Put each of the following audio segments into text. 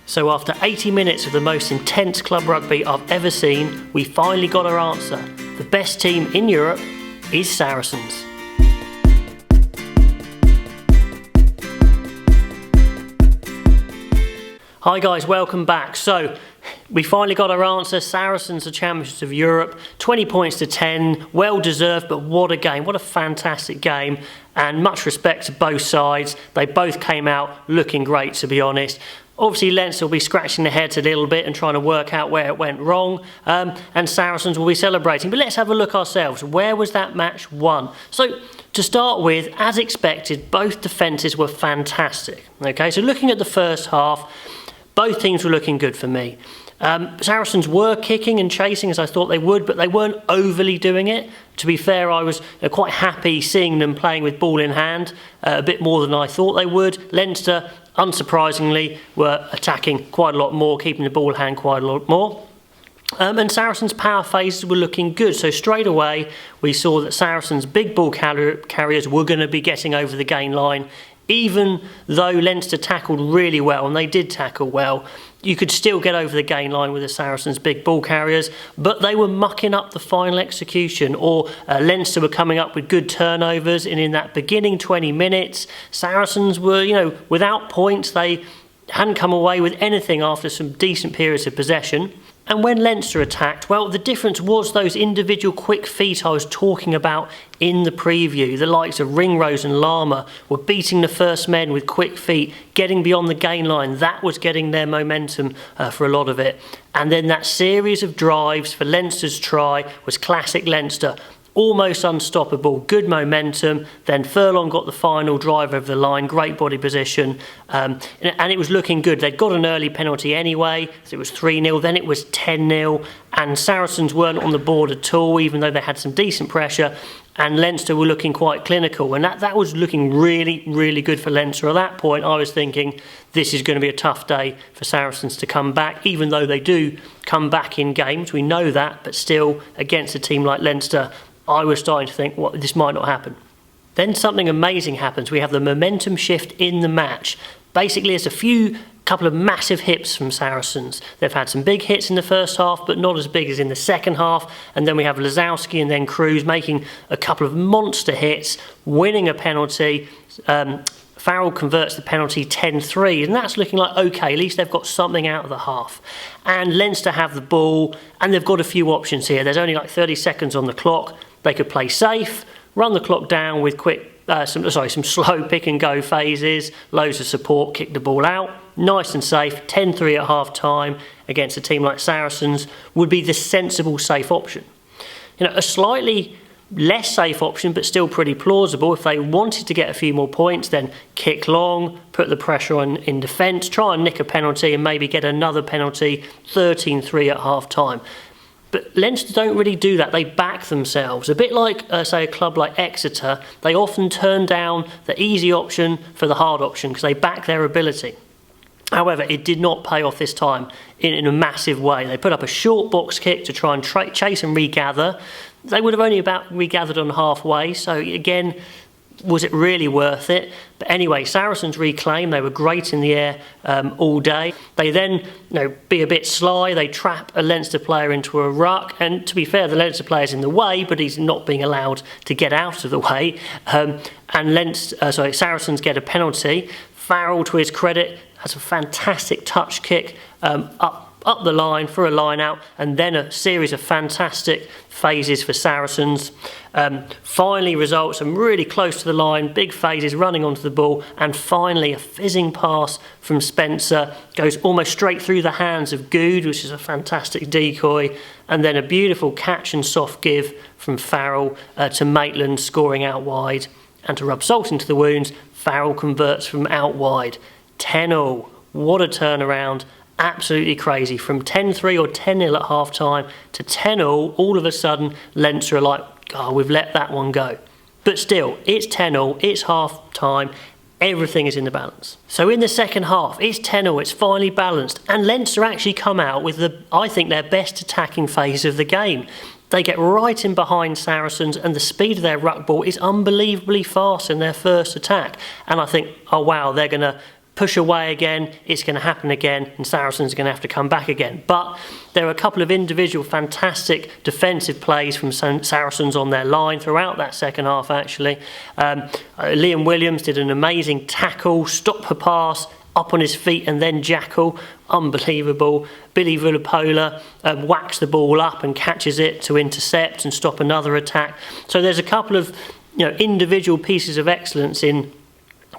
So after 80 minutes of the most intense club rugby I've ever seen, we finally got our answer. The best team in Europe is Saracens. Hi guys, welcome back. So we finally got our answer. Saracens are champions of Europe, 20 points to 10, well deserved, but what a game, what a fantastic game, and much respect to both sides. They both came out looking great, to be honest. Obviously Leinster will be scratching their heads a little bit and trying to work out where it went wrong, and Saracens will be celebrating. But let's have a look ourselves. Where was that match won? So to start with, as expected, both defences were fantastic. Okay, so looking at the first half, both teams were looking good for me. Saracens were kicking and chasing as I thought they would, but they weren't overly doing it. To be fair, I was quite happy seeing them playing with ball in hand, a bit more than I thought they would. Leinster, unsurprisingly, were attacking quite a lot more, keeping the ball in hand quite a lot more. And Saracens' power phases were looking good. So straight away, we saw that Saracens' big ball carriers were going to be getting over the gain line. Even though Leinster tackled really well, and they did tackle well, you could still get over the gain line with the Saracens' big ball carriers, but they were mucking up the final execution, or Leinster were coming up with good turnovers, and in that beginning 20 minutes, Saracens were, without points. They hadn't come away with anything after some decent periods of possession. And when Leinster attacked, well, the difference was those individual quick feet I was talking about in the preview. The likes of Ringrose and Lama were beating the first men with quick feet, getting beyond the gain line. That was getting their momentum for a lot of it. And then that series of drives for Leinster's try was classic Leinster. Almost unstoppable, good momentum. Then Furlong got the final drive over the line, great body position, and it was looking good. They'd got an early penalty anyway, so it was 3-0, then it was 10-0, and Saracens weren't on the board at all, even though they had some decent pressure, and Leinster were looking quite clinical, and that was looking really, really good for Leinster. At that point, I was thinking, this is going to be a tough day for Saracens to come back, even though they do come back in games, we know that, but still, against a team like Leinster, I was starting to think, well, this might not happen. Then something amazing happens. We have the momentum shift in the match. Basically, it's a couple of massive hits from Saracens. They've had some big hits in the first half, but not as big as in the second half. And then we have Lazowski and then Cruz making a couple of monster hits, winning a penalty. Farrell converts the penalty 10-3, and that's looking like, okay, at least they've got something out of the half. And Leinster have the ball, and they've got a few options here. There's only like 30 seconds on the clock. They could play safe, run the clock down with some slow pick and go phases, loads of support, kick the ball out. Nice and safe, 10-3 at half time against a team like Saracens would be the sensible, safe option. A slightly less safe option, but still pretty plausible. If they wanted to get a few more points, then kick long, put the pressure on in defence, try and nick a penalty and maybe get another penalty, 13-3 at half time. But Leinster don't really do that. They back themselves. A bit like, say, a club like Exeter, they often turn down the easy option for the hard option because they back their ability. However, it did not pay off this time in a massive way. They put up a short box kick to try and chase and regather. They would have only about regathered on halfway, so again, was it really worth it? But anyway, Saracens reclaim. They were great in the air all day. They then, be a bit sly. They trap a Leinster player into a ruck. And to be fair, the Leinster player's in the way, but he's not being allowed to get out of the way. Saracens get a penalty. Farrell, to his credit, has a fantastic touch kick up the line for a line out, and then a series of fantastic phases for Saracens. Finally results and really close to the line, big phases running onto the ball, and finally a fizzing pass from Spencer goes almost straight through the hands of Good, which is a fantastic decoy, and then a beautiful catch and soft give from Farrell to Maitland, scoring out wide. And to rub salt into the wounds, Farrell converts from out wide. 10-0, what a turnaround. Absolutely crazy. From 10-3 or 10-0 at half time to 10-0, all of a sudden Leinster are like, we've let that one go. But still, it's 10-0, it's half time, everything is in the balance. So in the second half, it's 10-0, it's finally balanced, and Leinster actually come out with I think their best attacking phase of the game. They get right in behind Saracens, and the speed of their ruck ball is unbelievably fast in their first attack. And I think, oh wow, they're going to push away again, it's going to happen again, and Saracens are going to have to come back again. But there are a couple of individual fantastic defensive plays from Saracens on their line throughout that second half, actually. Liam Williams did an amazing tackle, stop a pass, up on his feet and then jackal. Unbelievable. Billy Vunipola whacks the ball up and catches it to intercept and stop another attack. So there's a couple of individual pieces of excellence in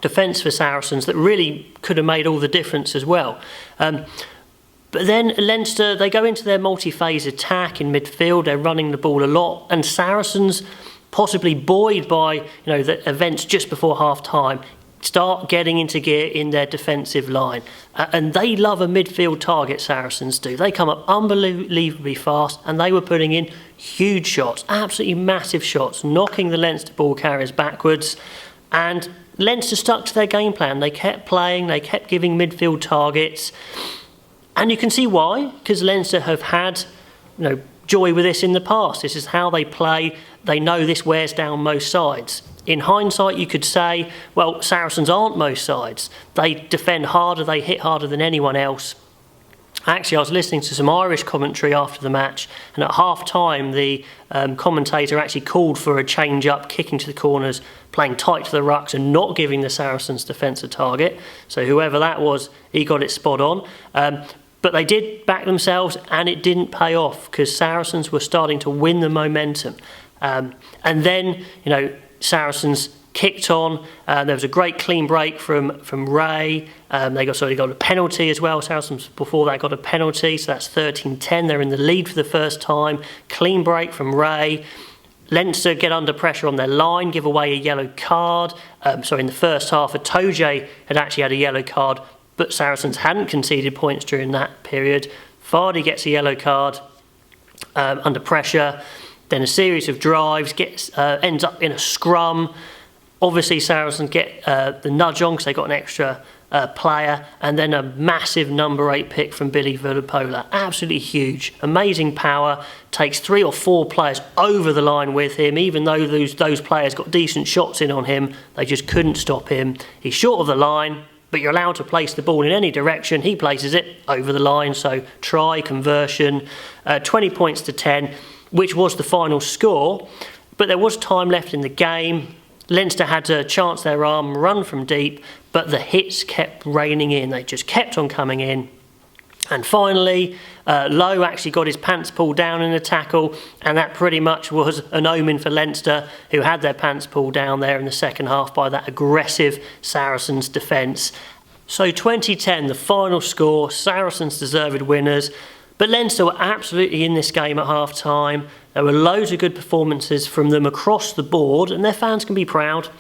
defence for Saracens that really could have made all the difference as well. But then Leinster, they go into their multi-phase attack in midfield. They're running the ball a lot, and Saracens, possibly buoyed by the events just before half-time, start getting into gear in their defensive line. And they love a midfield target, Saracens do. They come up unbelievably fast, and they were putting in huge shots, absolutely massive shots, knocking the Leinster ball carriers backwards. And Leinster stuck to their game plan. They kept playing, they kept giving midfield targets. And you can see why, because Leinster have had joy with this in the past. This is how they play. They know this wears down most sides. In hindsight, you could say, well, Saracens aren't most sides. They defend harder, they hit harder than anyone else. Actually, I was listening to some Irish commentary after the match, and at half-time, the commentator actually called for a change-up, kicking to the corners, playing tight to the rucks and not giving the Saracens defence a target. So whoever that was, he got it spot on. But they did back themselves, and it didn't pay off because Saracens were starting to win the momentum. And then, Saracens kicked on. There was a great clean break from Ray. They got a penalty as well. Saracens before that got a penalty, so that's 13-10. They're in the lead for the first time. Clean break from Ray. Leinster get under pressure on their line, give away a yellow card. In the first half, Atoje had actually had a yellow card, but Saracens hadn't conceded points during that period. Vardy gets a yellow card under pressure. Then a series of drives, ends up in a scrum. Obviously, Saracens get the nudge on because they got an extra player. And then a massive number 8 pick from Billy Vunipola. Absolutely huge. Amazing power. Takes 3 or 4 players over the line with him. Even though those players got decent shots in on him, they just couldn't stop him. He's short of the line, but you're allowed to place the ball in any direction. He places it over the line. So try, conversion, 20 points to 10. Which was the final score, but there was time left in the game. Leinster had to chance their arm, run from deep, but the hits kept raining in. They just kept on coming in. And finally, Lowe actually got his pants pulled down in a tackle, and that pretty much was an omen for Leinster, who had their pants pulled down there in the second half by that aggressive Saracens defence. So 2010, the final score, Saracens deserved winners. But Leinster were absolutely in this game at half-time. There were loads of good performances from them across the board, and their fans can be proud.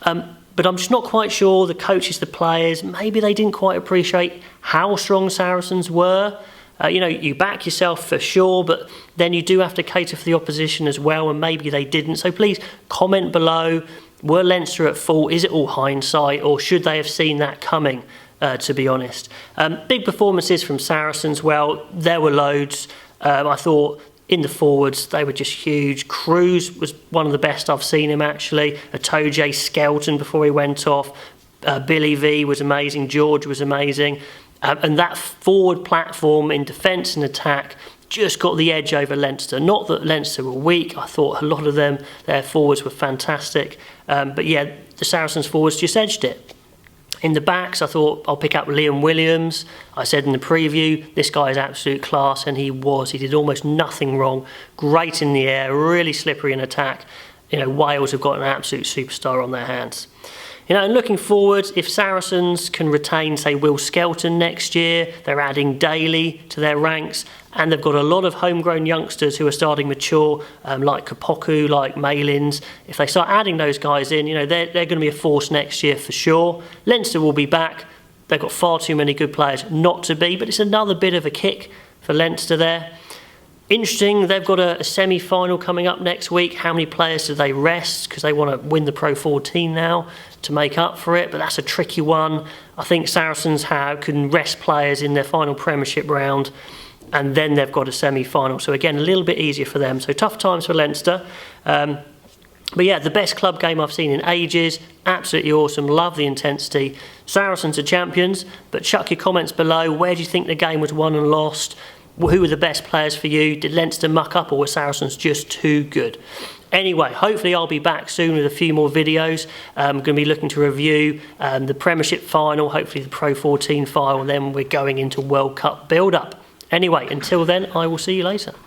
But I'm just not quite sure the coaches, the players, maybe they didn't quite appreciate how strong Saracens were. You back yourself for sure, but then you do have to cater for the opposition as well, and maybe they didn't. So please comment below, were Leinster at fault? Is it all hindsight, or should they have seen that coming? To be honest. Big performances from Saracens, well, there were loads. I thought in the forwards, they were just huge. Cruz was one of the best I've seen him, actually. Atoje, Skelton before he went off. Billy V was amazing. George was amazing. And that forward platform in defence and attack just got the edge over Leinster. Not that Leinster were weak. I thought a lot of their forwards were fantastic. But yeah, the Saracens forwards just edged it. In the backs, I thought I'll pick up Liam Williams. I said in the preview, this guy is absolute class, and he was. He did almost nothing wrong. Great in the air, really slippery in attack. Wales have got an absolute superstar on their hands. And looking forward, if Saracens can retain, say, Will Skelton next year, they're adding Daly to their ranks, and they've got a lot of homegrown youngsters who are starting mature, like Kapoku, like Malins. If they start adding those guys in, they're going to be a force next year for sure. Leinster will be back. They've got far too many good players not to be, but it's another bit of a kick for Leinster there. Interesting, they've got a semi-final coming up next week. How many players do they rest? Because they want to win the Pro 14 now to make up for it, but that's a tricky one. I think Saracens can rest players in their final Premiership round, and then they've got a semi-final. So again, a little bit easier for them. So tough times for Leinster. But yeah, the best club game I've seen in ages. Absolutely awesome. Love the intensity. Saracens are champions, but chuck your comments below. Where do you think the game was won and lost? Who were the best players for you? Did Leinster muck up, or were Saracens just too good? Anyway, hopefully I'll be back soon with a few more videos. I'm going to be looking to review the Premiership final, hopefully the Pro 14 final, and then we're going into World Cup build-up. Anyway, until then, I will see you later.